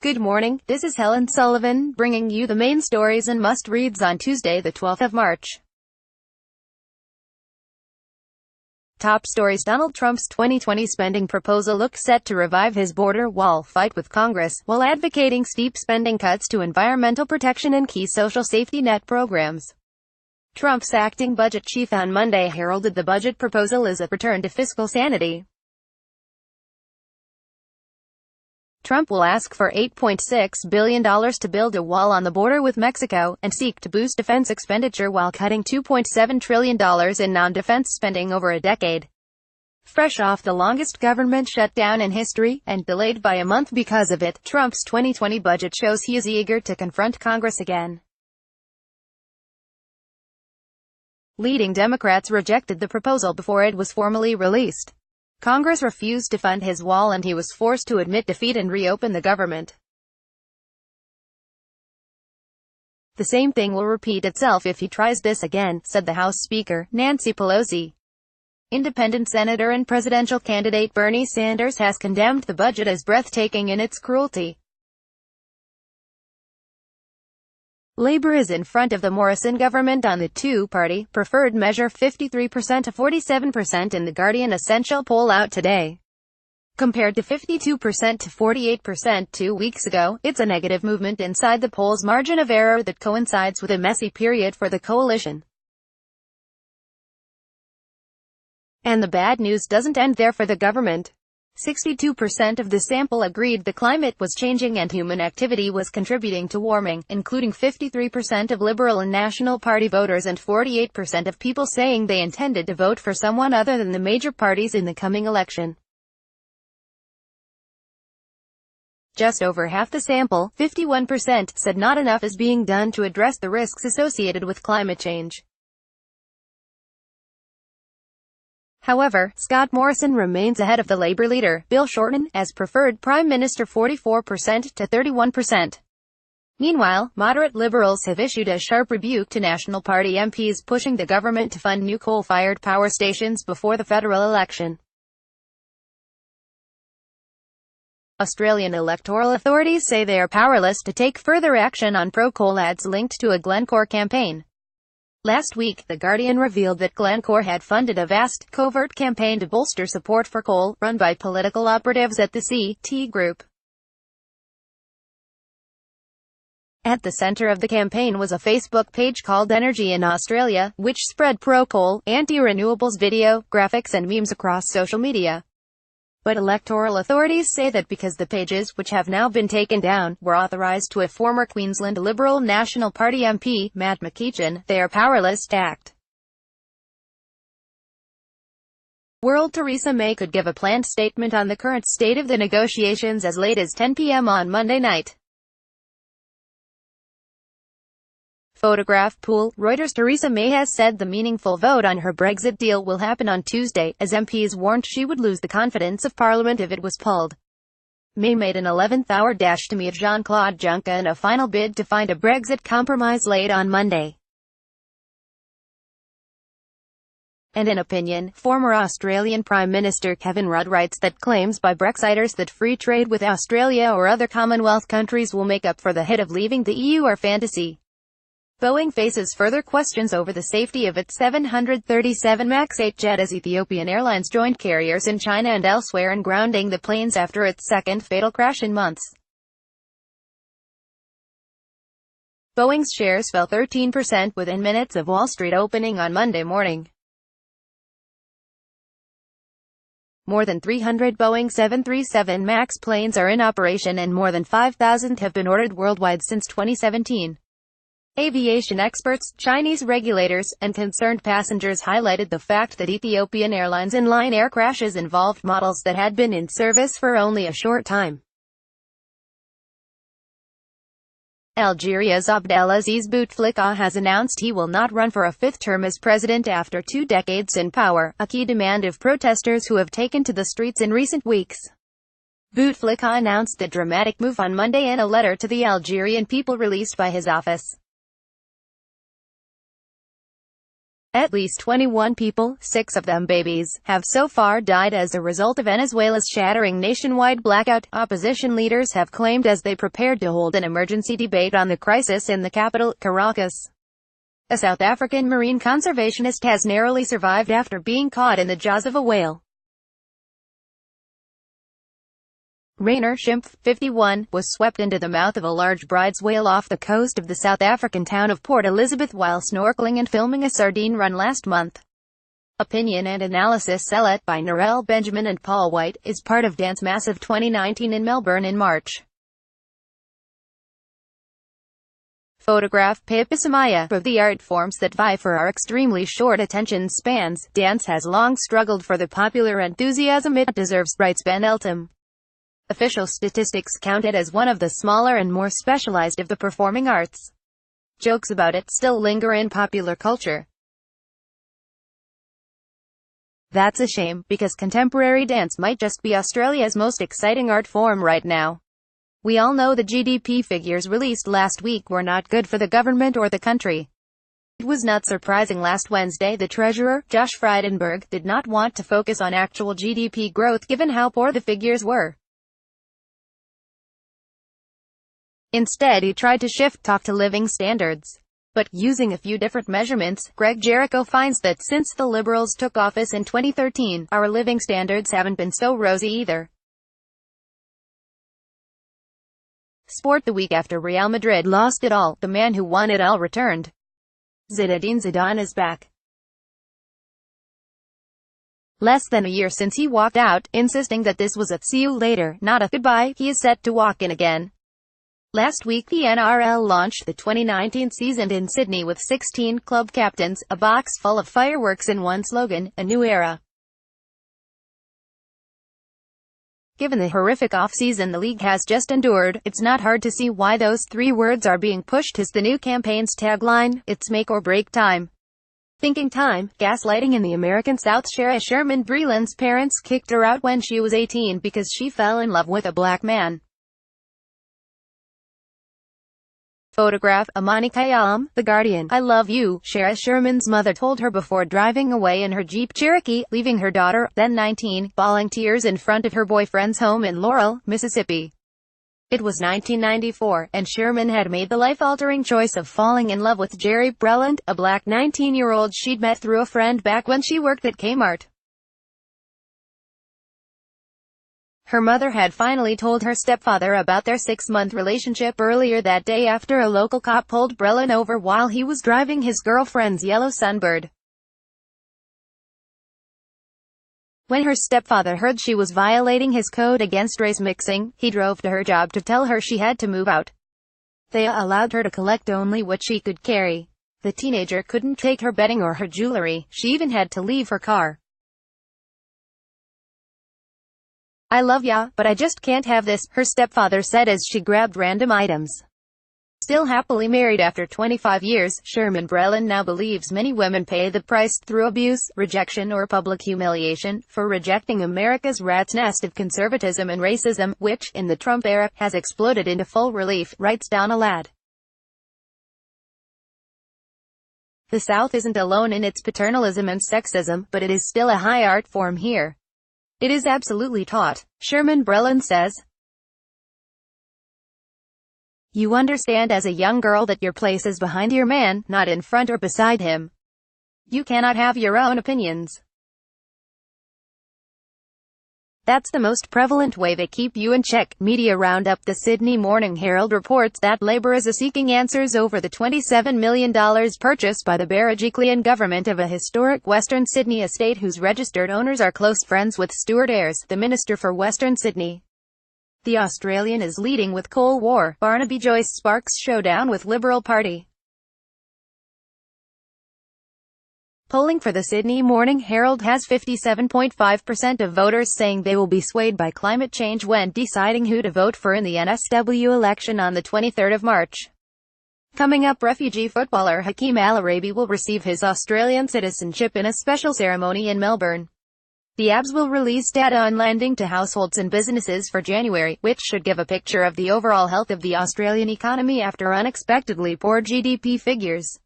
Good morning, this is Helen Sullivan, bringing you the main stories and must-reads on Tuesday the 12th of March. Top stories: Donald Trump's 2020 spending proposal looks set to revive his border wall fight with Congress, while advocating steep spending cuts to environmental protection and key social safety net programs. Trump's acting budget chief on Monday heralded the budget proposal as a return to fiscal sanity. Trump will ask for $8.6 billion to build a wall on the border with Mexico, and seek to boost defense expenditure while cutting $2.7 trillion in non-defense spending over a decade. Fresh off the longest government shutdown in history, and delayed by a month because of it, Trump's 2020 budget shows he is eager to confront Congress again. Leading Democrats rejected the proposal before it was formally released. Congress refused to fund his wall and he was forced to admit defeat and reopen the government. The same thing will repeat itself if he tries this again, said the House Speaker, Nancy Pelosi. Independent Senator and presidential candidate Bernie Sanders has condemned the budget as breathtaking in its cruelty. Labor is in front of the Morrison government on the two-party preferred measure, 53% to 47% in the Guardian Essential poll out today. Compared to 52% to 48% 2 weeks ago, it's a negative movement inside the poll's margin of error that coincides with a messy period for the coalition. And the bad news doesn't end there for the government. 62% of the sample agreed the climate was changing and human activity was contributing to warming, including 53% of Liberal and National Party voters and 48% of people saying they intended to vote for someone other than the major parties in the coming election. Just over half the sample, 51%, said not enough is being done to address the risks associated with climate change. However, Scott Morrison remains ahead of the Labour leader, Bill Shorten, as preferred Prime Minister, 44% to 31%. Meanwhile, moderate Liberals have issued a sharp rebuke to National Party MPs pushing the government to fund new coal-fired power stations before the federal election. Australian electoral authorities say they are powerless to take further action on pro-coal ads linked to a Glencore campaign. Last week, The Guardian revealed that Glencore had funded a vast, covert campaign to bolster support for coal, run by political operatives at the CT Group. At the center of the campaign was a Facebook page called Energy in Australia, which spread pro-coal, anti-renewables video, graphics and memes across social media. But electoral authorities say that because the pages, which have now been taken down, were authorised to a former Queensland Liberal National Party MP, Matt McEachin, they are powerless to act. World Theresa May could give a planned statement on the current state of the negotiations as late as 10 p.m. on Monday night. Photograph pool, Reuters. Theresa May has said the meaningful vote on her Brexit deal will happen on Tuesday, as MPs warned she would lose the confidence of Parliament if it was pulled. May made an 11th-hour dash to meet Jean-Claude Juncker in a final bid to find a Brexit compromise late on Monday. And in opinion, former Australian Prime Minister Kevin Rudd writes that claims by Brexiters that free trade with Australia or other Commonwealth countries will make up for the hit of leaving the EU are fantasy. Boeing faces further questions over the safety of its 737 MAX 8 jet as Ethiopian Airlines joined carriers in China and elsewhere in grounding the planes after its second fatal crash in months. Boeing's shares fell 13% within minutes of Wall Street opening on Monday morning. More than 300 Boeing 737 MAX planes are in operation and more than 5,000 have been ordered worldwide since 2017. Aviation experts, Chinese regulators, and concerned passengers highlighted the fact that Ethiopian Airlines inline air crashes involved models that had been in service for only a short time. Algeria's Abdelaziz Bouteflika has announced he will not run for a fifth term as president after 2 decades in power, a key demand of protesters who have taken to the streets in recent weeks. Bouteflika announced the dramatic move on Monday in a letter to the Algerian people released by his office. At least 21 people, 6 of them babies, have so far died as a result of Venezuela's shattering nationwide blackout, opposition leaders have claimed as they prepared to hold an emergency debate on the crisis in the capital, Caracas. A South African marine conservationist has narrowly survived after being caught in the jaws of a whale. Rainer Schimpf, 51, was swept into the mouth of a large Bride's whale off the coast of the South African town of Port Elizabeth while snorkeling and filming a sardine run last month. Opinion and analysis Select by Narelle Benjamin and Paul White is part of Dance Massive 2019 in Melbourne in March. Photograph Pepe Samaya. Of the art forms that vie for our extremely short attention spans, dance has long struggled for the popular enthusiasm it deserves, writes Ben Eltham. Official statistics count it as one of the smaller and more specialized of the performing arts. Jokes about it still linger in popular culture. That's a shame, because contemporary dance might just be Australia's most exciting art form right now. We all know the GDP figures released last week were not good for the government or the country. It was not surprising last Wednesday the Treasurer, Josh Frydenberg, did not want to focus on actual GDP growth given how poor the figures were. Instead he tried to shift talk to living standards. But, using a few different measurements, Greg Jericho finds that since the Liberals took office in 2013, our living standards haven't been so rosy either. Sport. The week after Real Madrid lost it all, the man who won it all returned. Zinedine Zidane is back. Less than a year since he walked out, insisting that this was a "see you later," not a "goodbye," he is set to walk in again. Last week the NRL launched the 2019 season in Sydney with 16 club captains, a box full of fireworks and one slogan, "A New Era." Given the horrific off-season the league has just endured, it's not hard to see why those 3 words are being pushed as the new campaign's tagline. It's make or break time. Thinking time, gaslighting in the American South. Shara Sherman Breland's parents kicked her out when she was 18 because she fell in love with a black man. Photograph Amani Khayyam, The Guardian. "I love you," Shara Sherman's mother told her before driving away in her Jeep Cherokee, leaving her daughter, then 19, bawling tears in front of her boyfriend's home in Laurel, Mississippi. It was 1994, and Sherman had made the life-altering choice of falling in love with Jerry Breland, a black 19-year-old she'd met through a friend back when she worked at Kmart. Her mother had finally told her stepfather about their 6-month relationship earlier that day after a local cop pulled Breland over while he was driving his girlfriend's yellow Sunbird. When her stepfather heard she was violating his code against race mixing, he drove to her job to tell her she had to move out. They allowed her to collect only what she could carry. The teenager couldn't take her bedding or her jewelry, she even had to leave her car. "I love ya, but I just can't have this," her stepfather said as she grabbed random items. Still happily married after 25 years, Sherman Breland now believes many women pay the price through abuse, rejection or public humiliation, for rejecting America's rat's nest of conservatism and racism, which, in the Trump era, has exploded into full relief, writes Donna Ladd. The South isn't alone in its paternalism and sexism, but it is still a high art form here. It is absolutely taught, Sherman Breland says. You understand as a young girl that your place is behind your man, not in front or beside him. You cannot have your own opinions. That's the most prevalent way they keep you in check. Media roundup. The Sydney Morning Herald reports that Labor is seeking answers over the $27 million purchase by the Berejiklian government of a historic Western Sydney estate whose registered owners are close friends with Stuart Ayres, the Minister for Western Sydney. The Australian is leading with Coal War. Barnaby Joyce sparks showdown with Liberal Party. Polling for the Sydney Morning Herald has 57.5% of voters saying they will be swayed by climate change when deciding who to vote for in the NSW election on the 23rd of March. Coming up, refugee footballer Hakeem Al-Arabi will receive his Australian citizenship in a special ceremony in Melbourne. The ABS will release data on lending to households and businesses for January, which should give a picture of the overall health of the Australian economy after unexpectedly poor GDP figures.